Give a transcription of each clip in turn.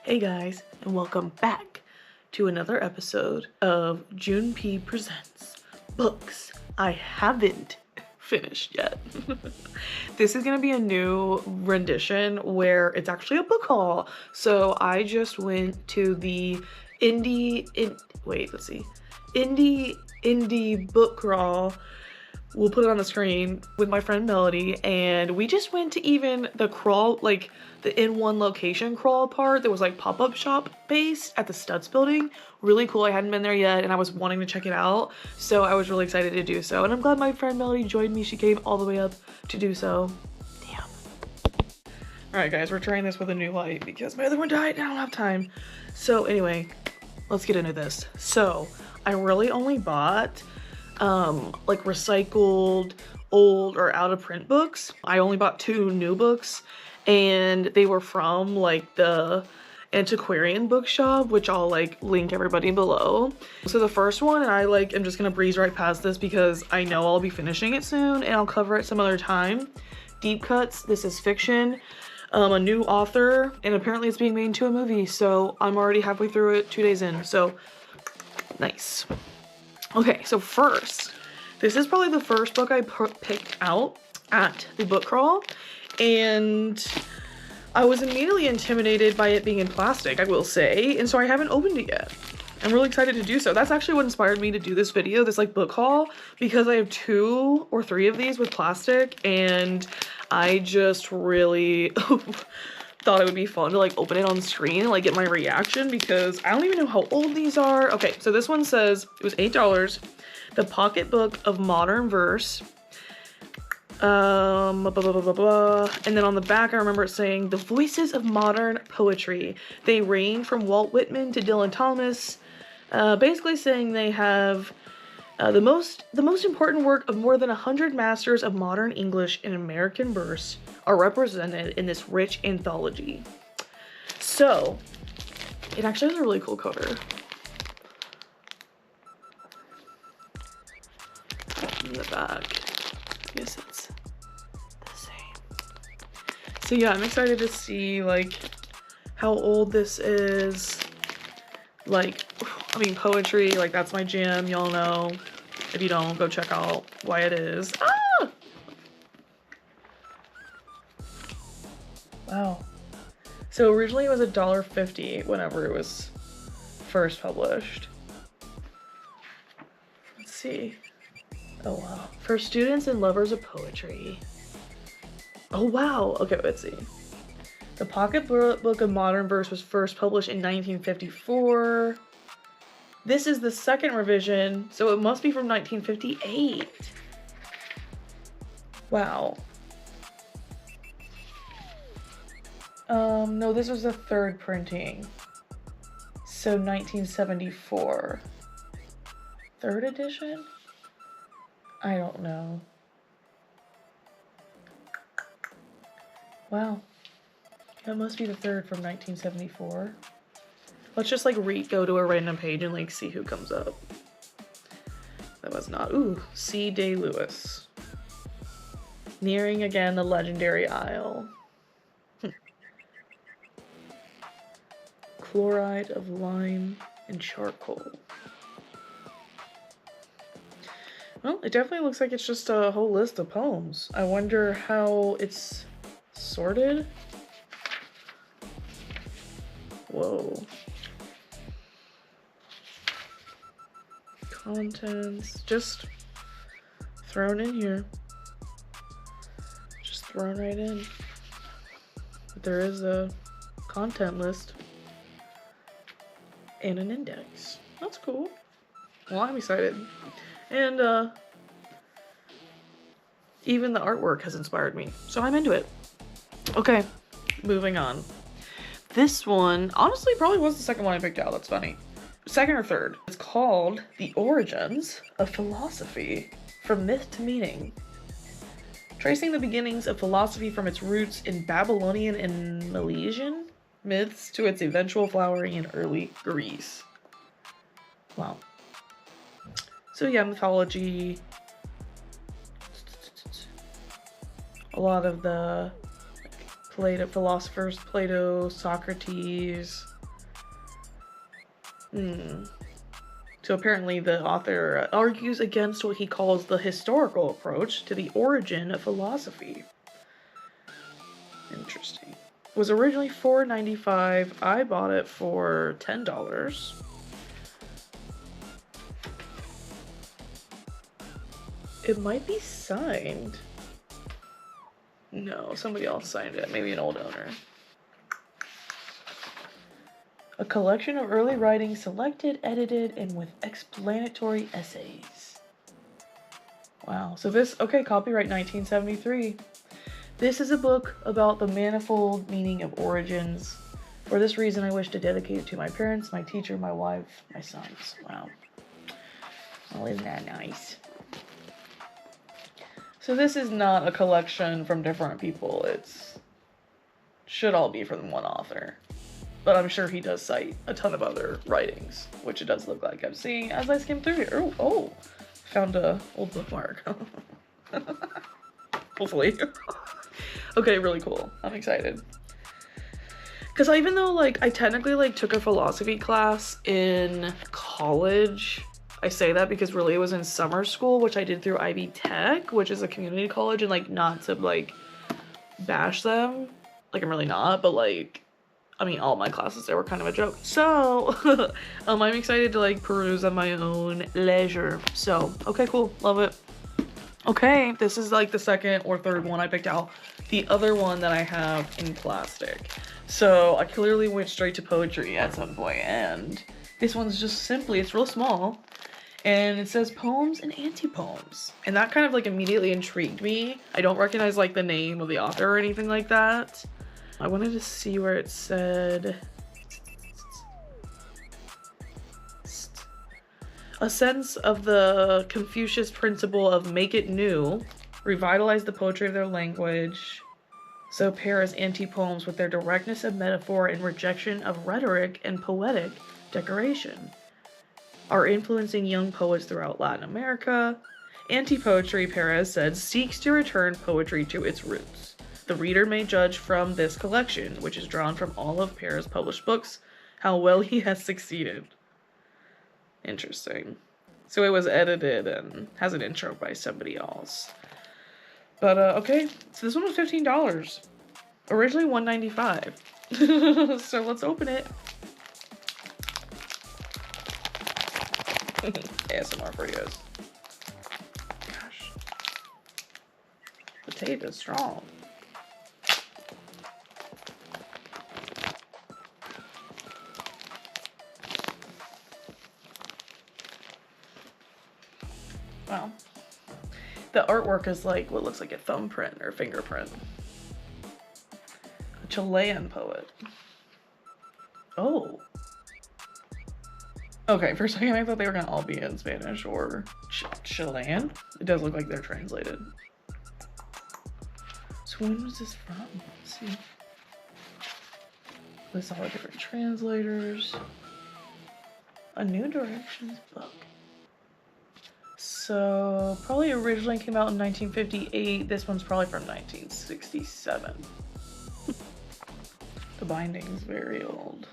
Hey guys, and welcome back to another episode of June P Presents Books I Haven't Finished Yet. This is gonna be a new rendition where it's actually a book haul. So I just went to the Indie Indie Book Crawl. We'll put it on the screen with my friend Melody, and we just went to even the crawl, like the in one location crawl part that was like pop-up shop based at the Studs building. Really cool. I hadn't been there yet and I was wanting to check it out, so I was really excited to do so, and I'm glad my friend Melody joined me. She came all the way up to do so. Damn. All right guys, we're trying this with a new light because my other one died and I don't have time. So anyway, let's get into this. So I really only bought like recycled, old, or out of print books. I only bought 2 new books, and they were from like the antiquarian bookshop, which I'll like link everybody below. So the first one, and I'm just gonna breeze right past this because I know I'll be finishing it soon and I'll cover it some other time. Deep Cuts. This is fiction, a new author, and apparently it's being made into a movie, so I'm already halfway through it, 2 days in, so nice. Okay, so first, this is probably the first book I picked out at the book crawl, and I was immediately intimidated by it being in plastic, I will say, and so I haven't opened it yet. I'm really excited to do so. That's actually what inspired me to do this video, this like book haul, because I have 2 or 3 of these with plastic, and I just really thought it would be fun to like open it on screen and like get my reaction, because I don't even know how old these are. Okay, so this one says it was $8. The Pocketbook of Modern Verse. Blah, blah, blah, blah, blah. And then on the back I remember it saying the voices of modern poetry. They range from Walt Whitman to Dylan Thomas. Basically saying they have the most important work of more than 100 masters of modern English and American verse are represented in this rich anthology. So, it actually has a really cool cover. In the back, I guess it's the same. So yeah, I'm excited to see like how old this is. Like, I mean, poetry, like that's my jam, y'all know. If you don't, go check out why it is. Ah! Wow. So originally it was $1.50 whenever it was first published. Let's see. Oh wow. For students and lovers of poetry. Oh wow. Okay, let's see. The Pocketbook of Modern Verse was first published in 1954. This is the second revision, so it must be from 1958. Wow. No, this was the third printing. So 1974. Third edition? I don't know. Wow. That must be the third from 1974. Let's just like go to a random page and like see who comes up. That was not. Ooh, C. Day Lewis. Nearing again the legendary Isle. Chloride of lime and charcoal. Well, it definitely looks like it's just a whole list of poems. I wonder how it's sorted. Whoa. Contents just thrown in here. Just thrown right in. But there is a content list and an index. That's cool. Well, I'm excited. And even the artwork has inspired me, so I'm into it. Okay, moving on. This one, honestly, probably was the second one I picked out. That's funny. Second or third. It's called The Origins of Philosophy, From Myth to Meaning. Tracing the beginnings of philosophy from its roots in Babylonian and Milesian myths to its eventual flowering in early Greece. Wow. So yeah, mythology. A lot of the Plato philosophers, Plato, Socrates, So apparently the author argues against what he calls the historical approach to the origin of philosophy. Interesting. It was originally $4.95. I bought it for $10. It might be signed. No, somebody else signed it. Maybe an old owner. A collection of early writings selected, edited, and with explanatory essays. Wow. So this, okay, copyright 1973. This is a book about the manifold meaning of origins. For this reason, I wish to dedicate it to my parents, my teacher, my wife, my sons. Wow. Well, isn't that nice? So this is not a collection from different people. It's should all be from one author. But I'm sure he does cite a ton of other writings, which it does look like I'm seeing as I skim through here. Oh, found a old bookmark. Hopefully. Okay, really cool. I'm excited. Because even though, like, I technically, like, took a philosophy class in college, I say that because really it was in summer school, which I did through Ivy Tech, which is a community college, and, like, not to, like, bash them. Like, I'm really not, but, like, I mean, all my classes there were kind of a joke. So, I'm excited to, like, peruse at my own leisure. So, okay, cool. Love it. Okay, this is, like, the second or third one I picked out. The other one that I have in plastic. So, I clearly went straight to poetry at some point, and this one's just simply, it's real small, and it says poems and anti-poems. And that kind of, like, immediately intrigued me. I don't recognize, like, the name of the author or anything like that. I wanted to see where it said a sense of the Confucius principle of make it new, revitalize the poetry of their language. So Parra's anti-poems with their directness of metaphor and rejection of rhetoric and poetic decoration are influencing young poets throughout Latin America. Anti-poetry, Parra said, seeks to return poetry to its roots. The reader may judge from this collection, which is drawn from all of Parra's published books, how well he has succeeded. Interesting. So it was edited and has an intro by somebody else. But, okay. So this one was $15. Originally $1.95. So let's open it. ASMR for you guys. Gosh. The tape is strong. Wow. The artwork is like what looks like a thumbprint or fingerprint. A Chilean poet. Oh. Okay, for a second I thought they were gonna all be in Spanish or Chilean. It does look like they're translated. So when was this from? Let's see. With all the different translators. A New Directions book. So, probably originally came out in 1958. This one's probably from 1967. The binding's very old.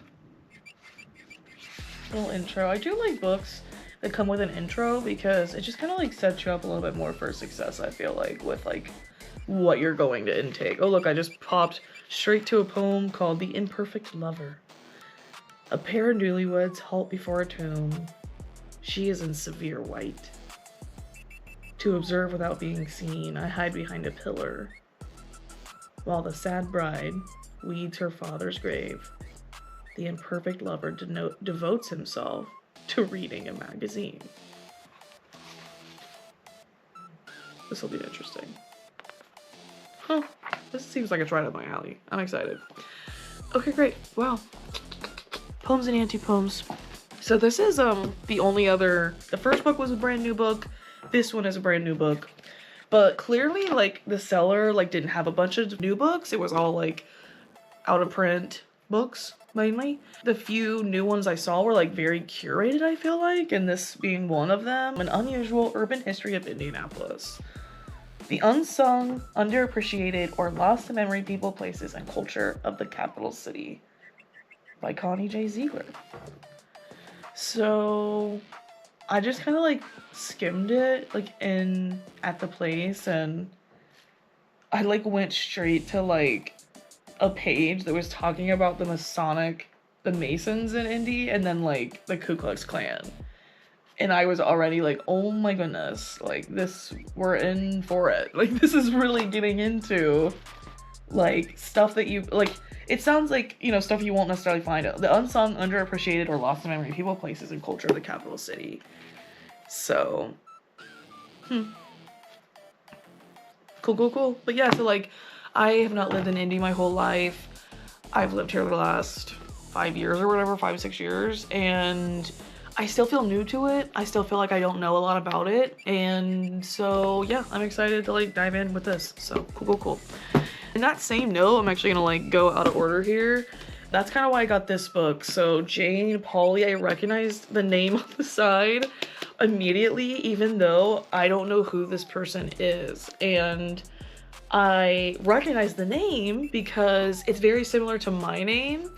Little intro. I do like books that come with an intro because it just kind of like sets you up a little bit more for success, I feel like, with like what you're going to intake. Oh look, I just popped straight to a poem called The Imperfect Lover. A pair of newlyweds halt before a tomb. She is in severe white. To observe without being seen, I hide behind a pillar, while the sad bride weeds her father's grave. The imperfect lover devotes himself to reading a magazine. This will be interesting. Huh. This seems like it's right up my alley. I'm excited. Okay, great. Wow. Poems and anti-poems. So this is the only other... The first book was a brand new book. This one is a brand new book. But clearly, like, the seller, like, didn't have a bunch of new books. It was all, like, out-of-print books, mainly. The few new ones I saw were, like, very curated, I feel like. And this being one of them. An Unusual Urban History of Indianapolis. The Unsung, Underappreciated, or Lost to Memory People, Places, and Culture of the Capital City. By Connie J. Zeigler. So I just kind of like skimmed it like in at the place, and I like went straight to like a page that was talking about the Masons in Indy, and then like the Ku Klux Klan. And I was already like, oh my goodness, like this, we're in for it. Like this is really getting into like stuff that you, like, it sounds like, you know, stuff you won't necessarily find out. The unsung, underappreciated, or lost in memory people, places, and culture of the capital city. So, cool. But yeah, so like, I have not lived in Indy my whole life. I've lived here the last 5 years or whatever, 5-6 years, and I still feel new to it. I still feel like I don't know a lot about it, and so yeah, I'm excited to like dive in with this. So cool. In that same note, I'm actually gonna like go out of order here. That's kind of why I got this book. So Jane Pauley, I recognized the name on the side immediately, even though I don't know who this person is, and I recognize the name because it's very similar to my name.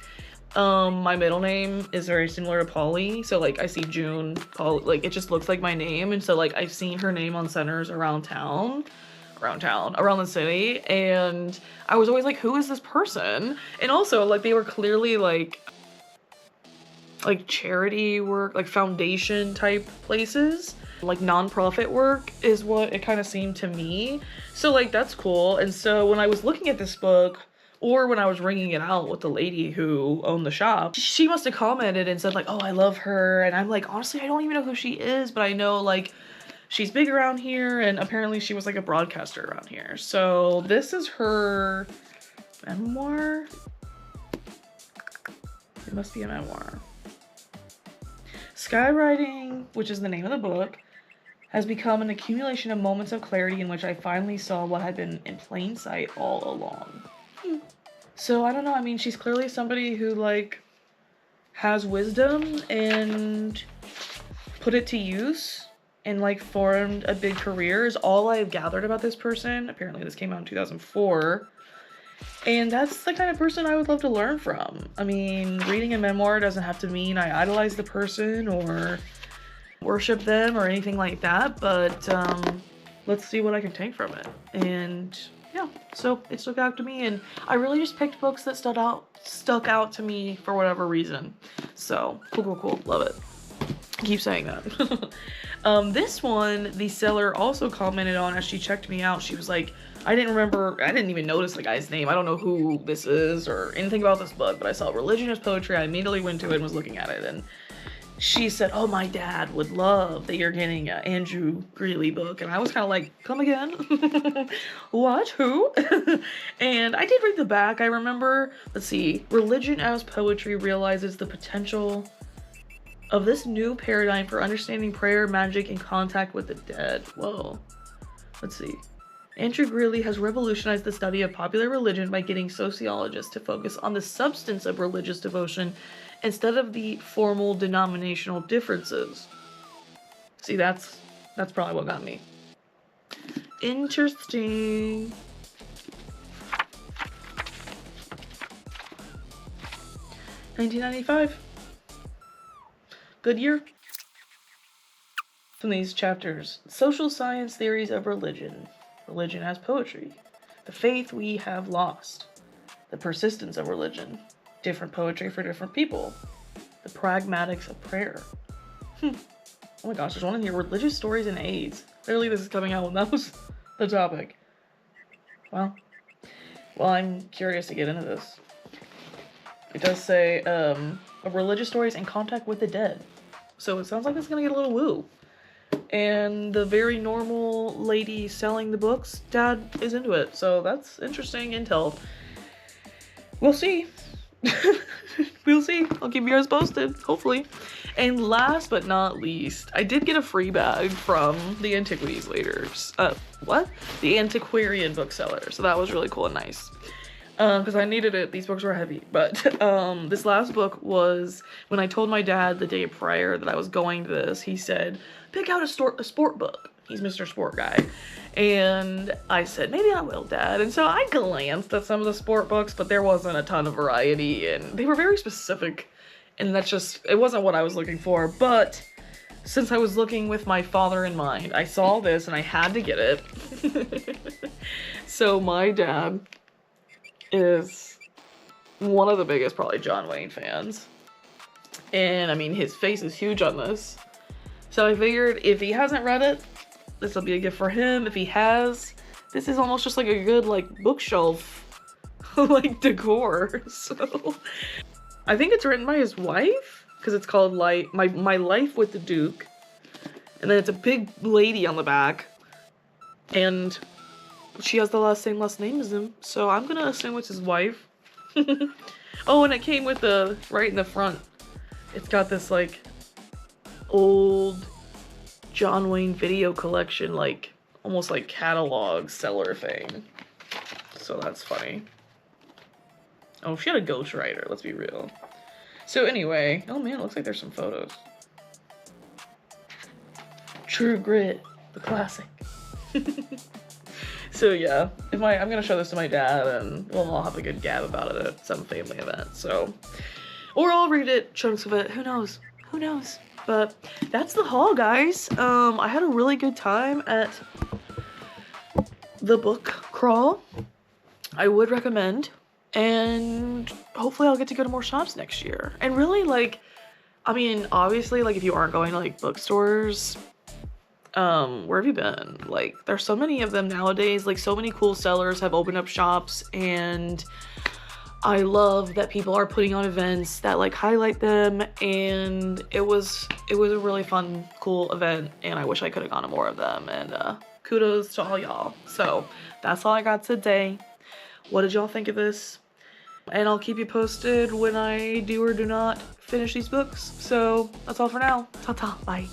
My middle name is very similar to Pauley, so like I see June, Paul, like it just looks like my name, and so like I've seen her name on centers around the city, and I was always like, who is this person? And also like they were clearly like charity work, like foundation type places, like nonprofit work is what it kind of seemed to me. So like that's cool. And so when I was looking at this book, or when I was ringing it out with the lady who owned the shop, she must have commented and said like, oh, I love her. And I'm like, honestly, I don't even know who she is, but I know like she's big around here, and apparently she was like a broadcaster around here. So this is her memoir. It must be a memoir. Skywriting, which is the name of the book, has become an accumulation of moments of clarity in which I finally saw what had been in plain sight all along. So I don't know, I mean, she's clearly somebody who like has wisdom and put it to use and like formed a big career is all I've gathered about this person. Apparently this came out in 2004. And that's the kind of person I would love to learn from. I mean, reading a memoir doesn't have to mean I idolize the person or worship them or anything like that, but let's see what I can take from it. And yeah, so it stuck out to me, and I really just picked books that stuck out to me for whatever reason. So cool, love it. I keep saying that. This one, the seller also commented on as she checked me out. She was like, I didn't even notice the guy's name. I don't know who this is or anything about this book, but I saw religion as poetry. I immediately went to it and was looking at it, and she said, oh, my dad would love that you're getting an Andrew Greeley book. And I was kind of like, come again? What? Who? And I did read the back, I remember. Let's see. Religion as poetry realizes the potential of this new paradigm for understanding prayer, magic, and contact with the dead. Whoa. Let's see. Andrew Greeley has revolutionized the study of popular religion by getting sociologists to focus on the substance of religious devotion instead of the formal denominational differences. See, that's probably what got me. Interesting. $19.95. Good year. From these chapters: social science theories of religion, religion as poetry, the faith we have lost, the persistence of religion, different poetry for different people, the pragmatics of prayer. Oh my gosh, there's one in here, religious stories and AIDS. Clearly this is coming out when that was the topic. Well, I'm curious to get into this. It does say, religious stories and contact with the dead. So it sounds like it's gonna get a little woo. And the very normal lady selling the books, dad is into it. So that's interesting intel. We'll see. We'll see. I'll keep you guys posted, hopefully. And last but not least, I did get a free bag from the Antiquities leaders. The antiquarian bookseller. So that was really cool and nice. Because I needed it. These books were heavy. But this last book was, when I told my dad the day prior that I was going to this, he said, pick out a sport book. He's Mr. Sport Guy. And I said, maybe I will, Dad. And so I glanced at some of the sport books, but there wasn't a ton of variety, and they were very specific And that's just, it wasn't what I was looking for, but since I was looking with my father in mind, I saw this and I had to get it. So my dad is one of the biggest probably John Wayne fans. And I mean, his face is huge on this. So I figured if he hasn't read it, this will be a gift for him. If he has, this is almost just like a good like bookshelf like decor. So I think it's written by his wife because it's called like my Life with the Duke. And then it's a big lady on the back. And she has the same last name as him. So I'm gonna assume it's his wife. Oh, and it came with the, right in the front, it's got this like old John Wayne video collection, like almost like catalog seller thing. So that's funny. Oh, she had a ghostwriter, let's be real. So anyway, oh man, it looks like there's some photos. True Grit, the classic. So yeah, I'm gonna show this to my dad and we'll all have a good gab about it at some family event, so. Or I'll read it, chunks of it, who knows? Who knows? But that's the haul, guys. I had a really good time at the book crawl. I would recommend, and hopefully I'll get to go to more shops next year. And really, like, I mean, obviously, like, if you aren't going to, like, bookstores, where have you been? Like, there's so many of them nowadays. Like, so many cool sellers have opened up shops, and I love that people are putting on events that like highlight them, and it was a really fun, cool event, and I wish I could have gone to more of them, and kudos to all y'all. So that's all I got today. What did y'all think of this? And I'll keep you posted when I do or do not finish these books. So that's all for now. Ta-ta, bye.